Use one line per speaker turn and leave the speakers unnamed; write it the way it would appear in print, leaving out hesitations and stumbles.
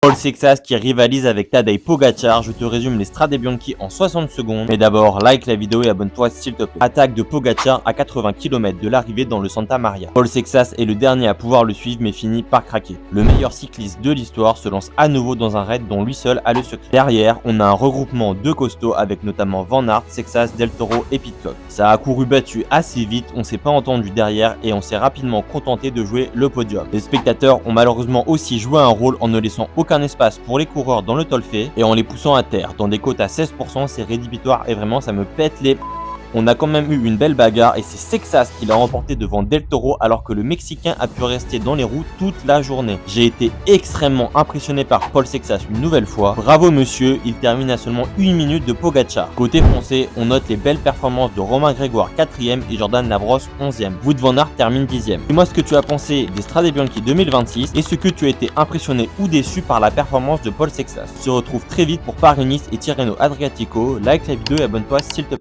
Paul Sexas qui rivalise avec Tadej Pogacar. Je te résume les Strade Bianchi en 60 secondes. Mais d'abord, like la vidéo et abonne-toi s'il te plaît. Attaque de Pogacar à 80 km de l'arrivée dans le Santa Maria. Paul Sexas est le dernier à pouvoir le suivre mais finit par craquer. Le meilleur cycliste de l'histoire se lance à nouveau dans un raid dont lui seul a le secret. Derrière, on a un regroupement de costauds avec notamment Van Aert, Sexas, Del Toro et Pidcock. Ça a couru battu assez vite, on s'est pas entendu derrière et on s'est rapidement contenté de jouer le podium. Les spectateurs ont malheureusement aussi joué un rôle en ne laissant aucun espace pour les coureurs dans le tolfé et en les poussant à terre. Dans des côtes à 16%, c'est rédhibitoire et vraiment ça me pète les... On a quand même eu une belle bagarre et c'est Sexas qui l'a remporté devant Del Toro alors que le Mexicain a pu rester dans les roues toute la journée. J'ai été extrêmement impressionné par Paul Sexas une nouvelle fois. Bravo monsieur, il termine à seulement 1 minute de Pogacar. Côté français, on note les belles performances de Romain Grégoire 4ème et Jordan Labrosse 11ème. Wout van Aert termine 10ème. Dis-moi ce que tu as pensé des Strade Bianchi 2026 et ce que tu as été impressionné ou déçu par la performance de Paul Sexas. On se retrouve très vite pour Paris-Nice et Tirreno Adriatico. Like la vidéo et abonne-toi s'il te plaît.